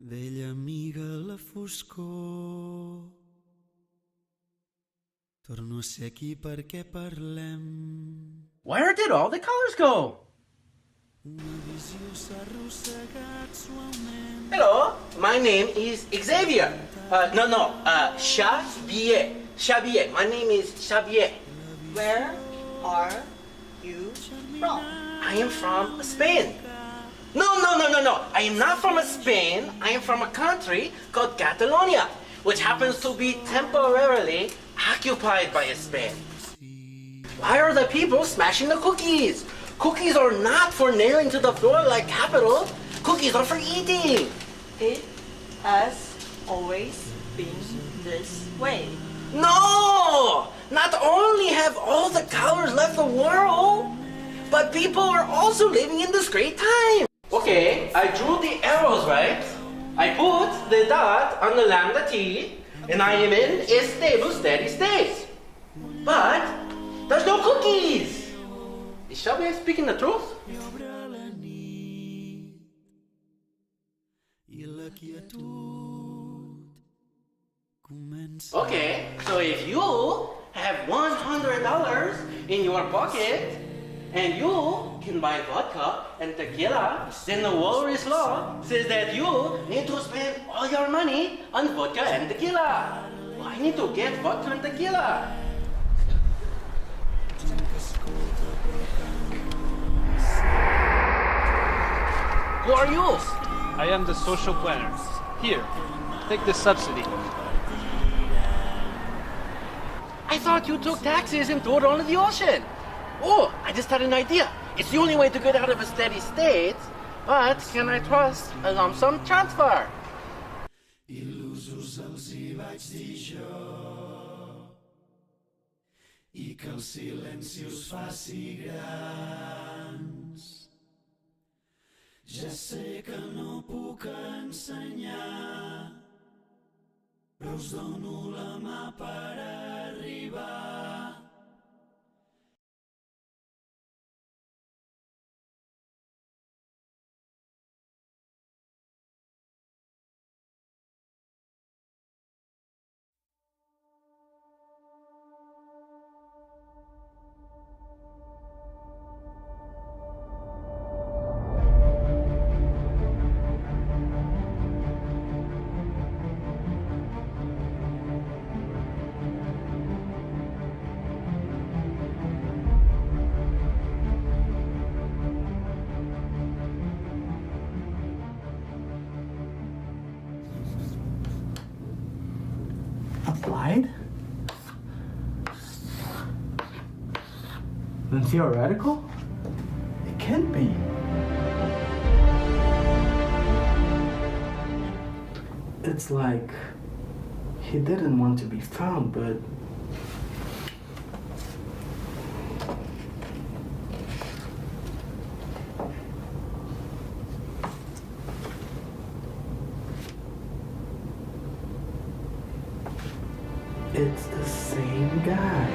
Vella amiga la foscor. Torno a ser aquí perquè parlem. Where did all the colors go? Una visió s'ha arrossegat suaument. Hello, my name is Xavier. Xavier. Xavier. My name is Xavier. Where are you from? I am from Spain. No. I am not from Spain. I am from a country called Catalonia, which happens to be temporarily occupied by Spain. Why are the people smashing the cookies? Cookies are not for nailing to the floor like capital. Cookies are for eating. It has always been this way. No! Not only have all the colors left the world, but people are also living in this great time. Okay, I drew the arrows, right? I put the dot on the lambda t, and I am in a stable, steady state. But there's no cookies. Is Shelby speaking the truth? I obre la nit i la quietud comença. Okay, so if you have $100 in your pocket and you can buy vodka and tequila, then the Walrus law says that you need to spend all your money on vodka and tequila. Well, I need to get vodka and tequila. Who are you? I am the social planner. Here, take this subsidy. I thought you took taxis and threw it onto the ocean. Oh, I just had an idea. It's the only way to get out of a steady state, but can I trust a lump sum transfer? Il·lusos els hi vaig dir jo i que el silenci us faci grans. Ja sé que no puc ensenyar, però us dono la mà per arribar. Applied? Then theoretical? It can't be. It's like he didn't want to be found, but it's the same guy.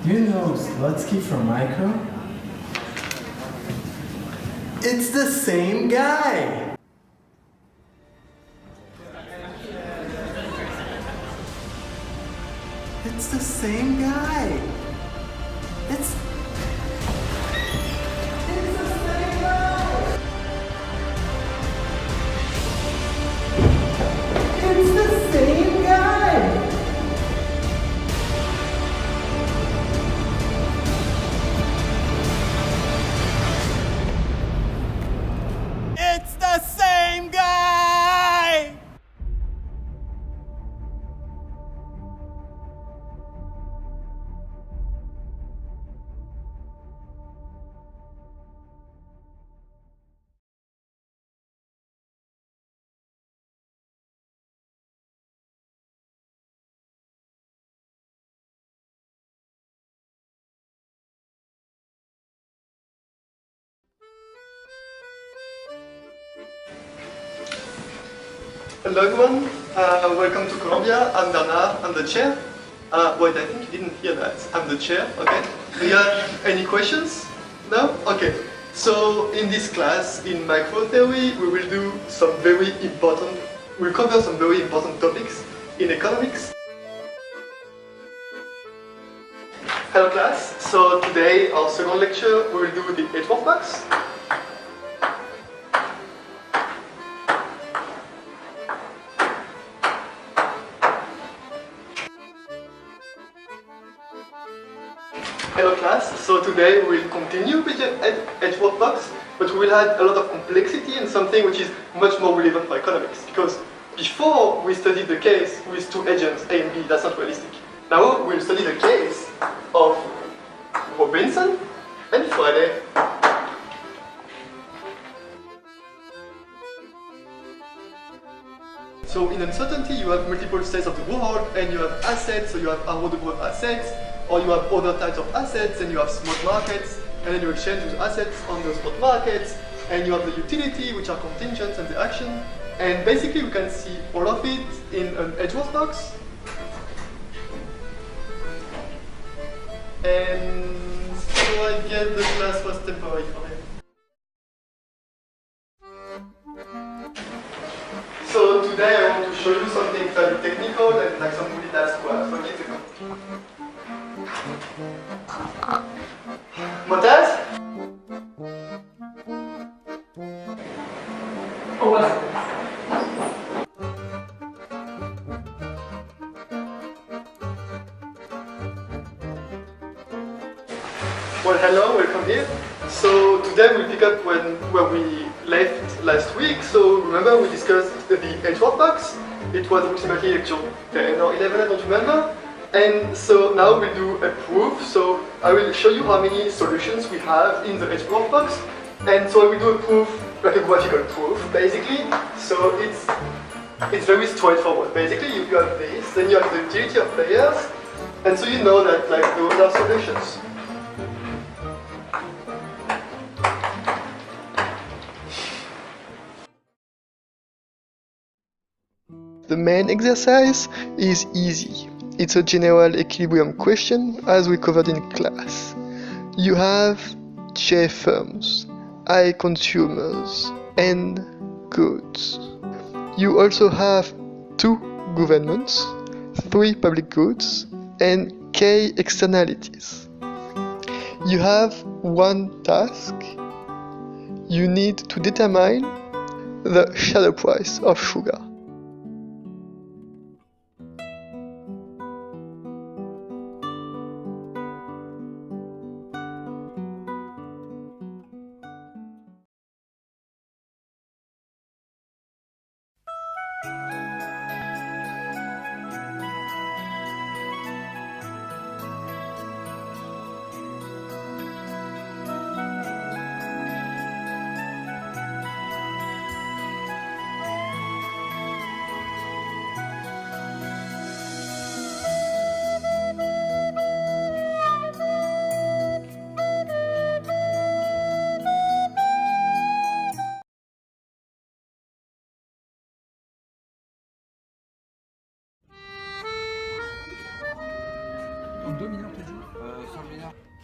Do you know Slutsky from Micro? It's the same guy! It's the same guy! It's the same guy! It's the same guy! It's the same guy! Hello everyone, welcome to Colombia. I'm Bernard, I'm the chair. Wait, I think you didn't hear that. I'm the chair, okay. Do you have any questions? No? Okay. So in this class, in macro theory, we will do some we'll cover some very important topics in economics. Hello class, so today, our second lecture, we will do the Edgeworth box. Hello class, so today we will continue with the Edgeworth box, but we will add a lot of complexity and something which is much more relevant for economics, because before we studied the case with two agents, A and B, that's not realistic. Now we'll study the case of Robinson and Friday. So in uncertainty you have multiple states of the world and you have assets, so you have arrowable assets, or you have other types of assets and you have spot markets, and then you exchange those assets on those spot markets, and you have the utility, which are contingents and the action, and basically we can see all of it in an Edgeworth box. And so I guess the class was temporary for him. So today I want to show you something very technical and like some multitask work. So keep it going. Montage? Oh, voilà. Well, hello, welcome here. So today we'll pick up where we left last week. So remember we discussed the Edgeworth box. It was approximately lecture 10 or 11, I don't remember. And so now we'll do a proof. So I will show you how many solutions we have in the Edgeworth box. And so I will do a proof, like a graphical proof, basically. So it's very straightforward. Basically you have this, then you have the utility of players, and so you know that like those are solutions. The main exercise is easy. It's a general equilibrium question as we covered in class. You have J firms, I consumers, N goods. You also have 2 governments, 3 public goods, and K externalities. You have 1 task. You need to determine the shadow price of sugar.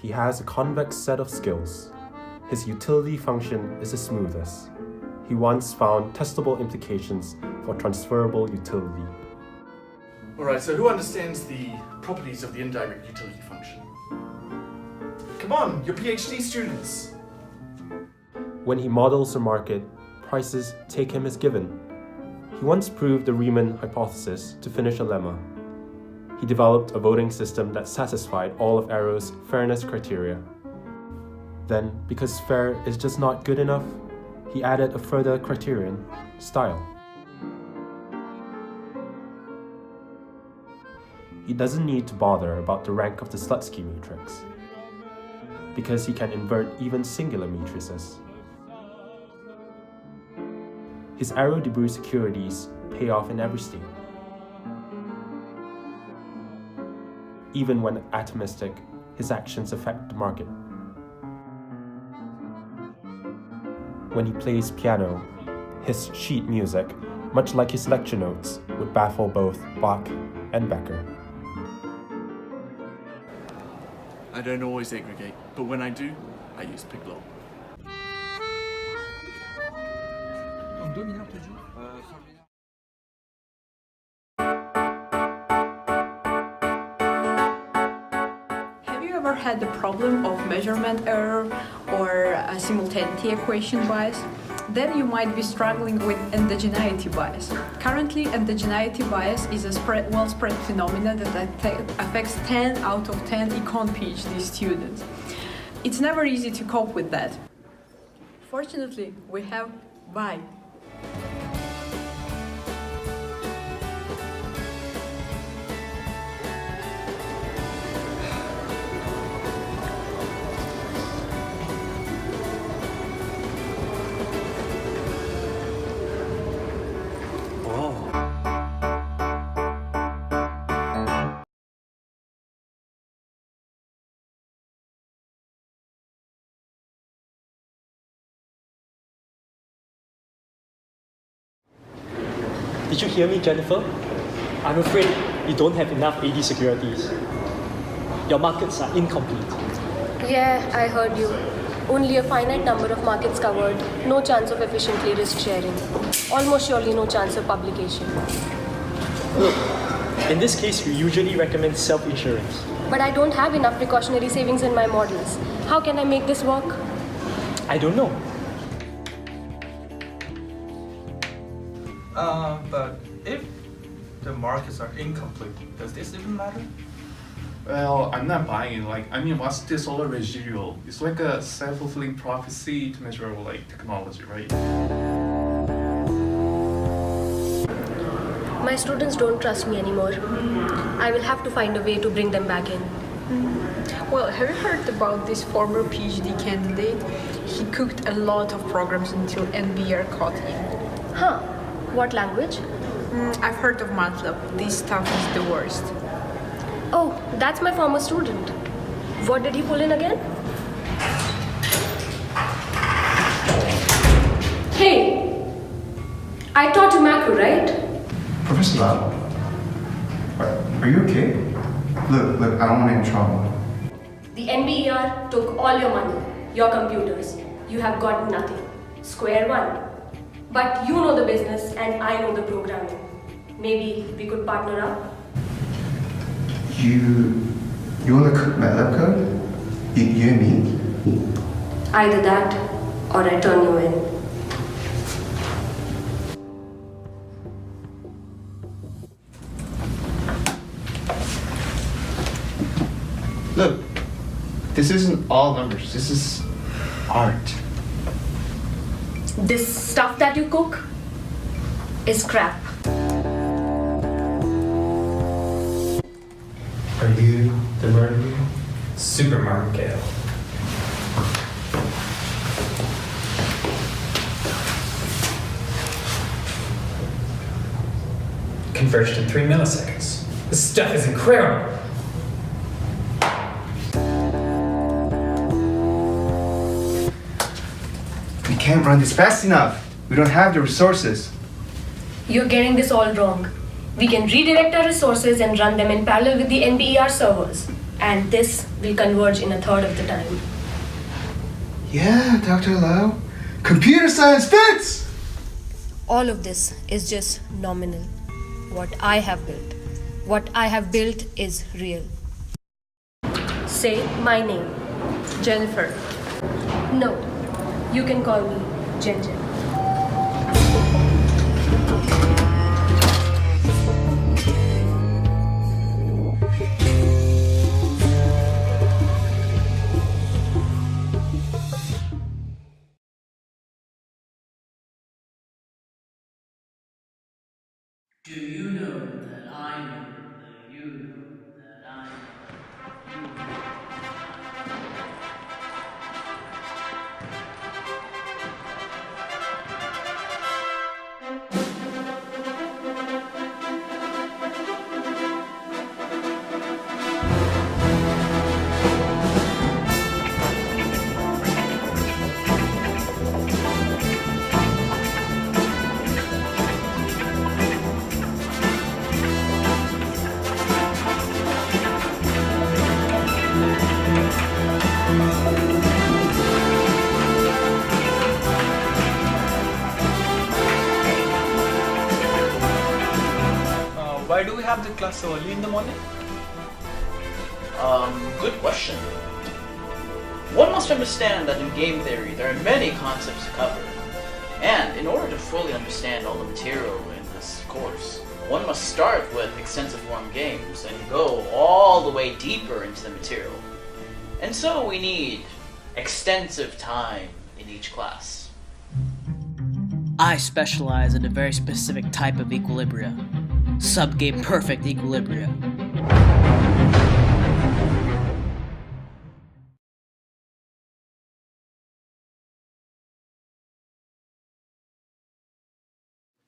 He has a convex set of skills. His utility function is the smoothest. He once found testable implications for transferable utility. Alright, so who understands the properties of the indirect utility function? Come on, you're PhD students! When he models a market, prices take him as given. He once proved the Riemann hypothesis to finish a lemma. He developed a voting system that satisfied all of Arrow's fairness criteria. Then, because fair is just not good enough, he added a further criterion, style. He doesn't need to bother about the rank of the Slutsky matrix, because he can invert even singular matrices. His Arrow-Debreu securities pay off in every state. Even when atomistic, his actions affect the market. When he plays piano, his sheet music much like his lecture notes, would baffle both Bach and Becker. I don't always aggregate, but when I do, I use Piglot. Have you ever had the problem of measurement error or a simultaneity equation bias? Then you might be struggling with endogeneity bias. Currently, endogeneity bias is a well-spread phenomenon that affects 10 out of 10 Econ PhD students. It's never easy to cope with that. Fortunately, we have BI. Did you hear me, Jennifer? I'm afraid you don't have enough AD securities. Your markets are incomplete. Yeah, I heard you. Only a finite number of markets covered, no chance of efficiently risk sharing. Almost surely no chance of publication. Look, in this case, we usually recommend self-insurance. But I don't have enough precautionary savings in my models. How can I make this work? I don't know. But if the markets are incomplete, does this even matter? Well, I'm not buying it. What's this all residual? It's like a self-fulfilling prophecy to measure technology, right? My students don't trust me anymore. I will have to find a way to bring them back in. Well, have you heard about this former PhD candidate? He cooked a lot of programs until NBR caught him. Huh. What language? I've heard of MATLAB. This stuff is the worst. Oh, that's my former student. What did he pull in again? Hey! I taught you macro, right? Professor Lau? Are you okay? Look, I don't want to get in trouble. The NBER took all your money, your computers. You have got nothing. Square one. But you know the business and I know the programming. Maybe we could partner up? You want to cook MATLAB code? You and me? Either that or I turn you in. Look, this isn't all numbers. This is art. This stuff that you cook is crap. Are you the murderer? Supermarket. Converged in 3 milliseconds. This stuff is incredible. We can't run this fast enough. We don't have the resources. You're getting this all wrong. We can redirect our resources and run them in parallel with the NBER servers. And this will converge in a third of the time. Yeah, Dr. Lau. Computer science fits! All of this is just nominal. What I have built is real. Say my name. Jennifer. No, you can call me Jen. Do you know that I know that you know that I know you know that why do we have the class so early in the morning? Good question. One must understand that in game theory there are many concepts to cover. And in order to fully understand all the material in this course, one must start with extensive form games and go all the way deeper into the material. And so we need extensive time in each class. I specialize in a very specific type of equilibria. Subgame perfect equilibria.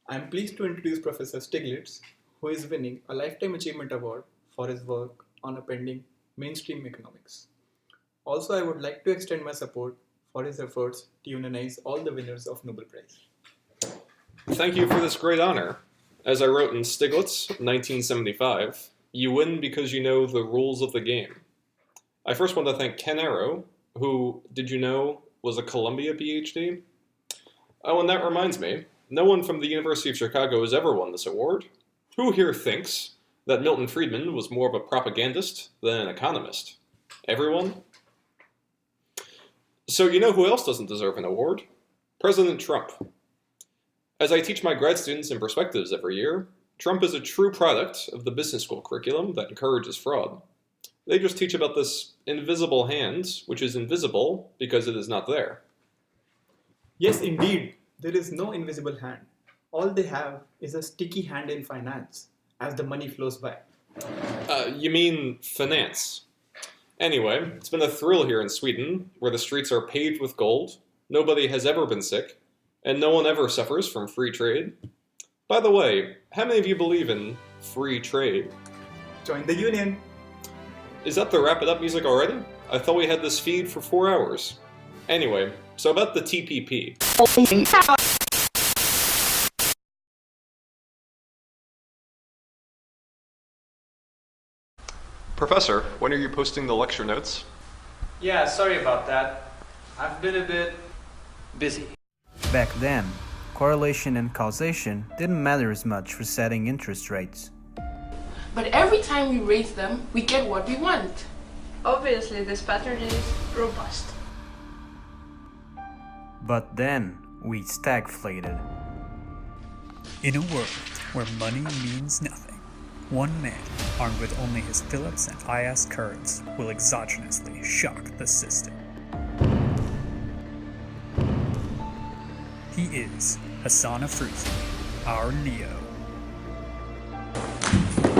I am pleased to introduce Professor Stiglitz, who is winning a Lifetime Achievement Award for his work on appending mainstream economics. Also, I would like to extend my support for his efforts to unionize all the winners of Nobel Prize. Thank you for this great honor. As I wrote in Stiglitz, 1975, you win because you know the rules of the game. I first want to thank Ken Arrow, who, did you know, was a Columbia PhD? Oh, and that reminds me, no one from the University of Chicago has ever won this award. Who here thinks that Milton Friedman was more of a propagandist than an economist? Everyone? So you know who else doesn't deserve an award? President Trump. As I teach my grad students in perspectives every year, Trump is a true product of the business school curriculum that encourages fraud. They just teach about this invisible hand, which is invisible because it is not there. Yes, indeed. There is no invisible hand. All they have is a sticky hand in finance, as the money flows by. You mean finance. Anyway, it's been a thrill here in Sweden, where the streets are paved with gold, nobody has ever been sick, and no one ever suffers from free trade. By the way, how many of you believe in free trade? Join the union. Is that the wrap it up music already? I thought we had this feed for 4 hours. Anyway, so about the TPP. Professor, when are you posting the lecture notes? Yeah, sorry about that. I've been a bit busy. Back then, correlation and causation didn't matter as much for setting interest rates. But every time we raise them, we get what we want. Obviously, this pattern is robust. But then, we stagflated. In a world where money means nothing, one man, armed with only his Phillips and IS currents, will exogenously shock the system. He is Hassan Afrouzi, our Neo.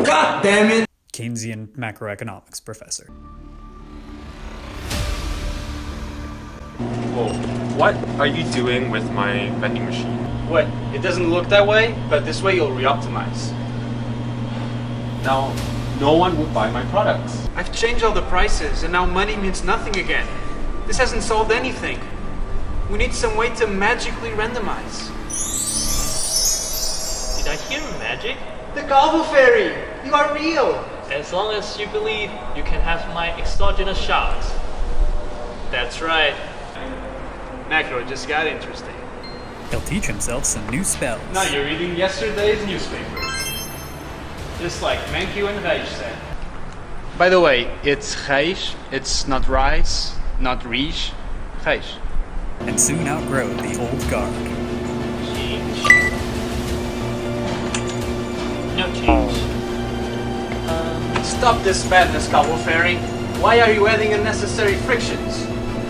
God damn it! Keynesian macroeconomics professor. Whoa, what are you doing with my vending machine? What? It doesn't look that way, but this way you'll re-optimize. Now, no one would buy my products. I've changed all the prices, and now money means nothing again. This hasn't solved anything. We need some way to magically randomize. Did I hear magic? The Galvo Fairy! You are real! As long as you believe you can have my exogenous shocks. That's right. Macro just got interesting. He'll teach himself some new spells. Now you're reading yesterday's newspaper. Just like Mankiw and Reich said. By the way, it's Reich, it's not rice, not Reich, Reich. And soon outgrow the old guard. Change. No change. Stop this madness, Galvo Fairy. Why are you adding unnecessary frictions?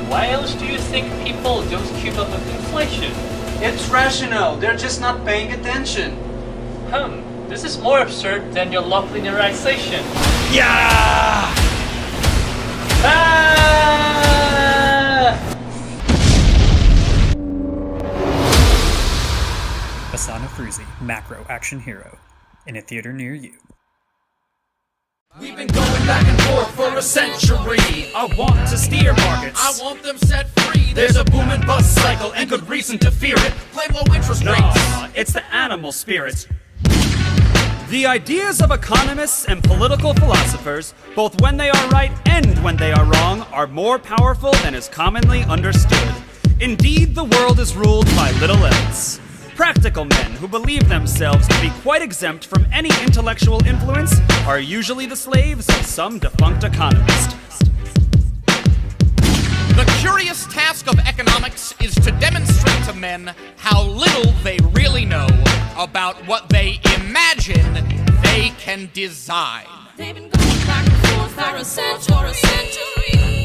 Why else do you think people don't keep up with inflation? It's rational, they're just not paying attention. This is more absurd than your log linearization. Yeah! Hassan Afrouzi, macro action hero, in a theater near you. We've been going back and forth for a century. I want to steer markets. I want them set free. There's a boom and bust cycle and good reason to fear it. Play low interest rates. It's the animal spirits. The ideas of economists and political philosophers, both when they are right and when they are wrong, are more powerful than is commonly understood. Indeed, the world is ruled by little else. Practical men who believe themselves to be quite exempt from any intellectual influence are usually the slaves of some defunct economist. The curious task of economics is to demonstrate to men how little they really know about what they imagine they can design. They've been going back and forth for a century.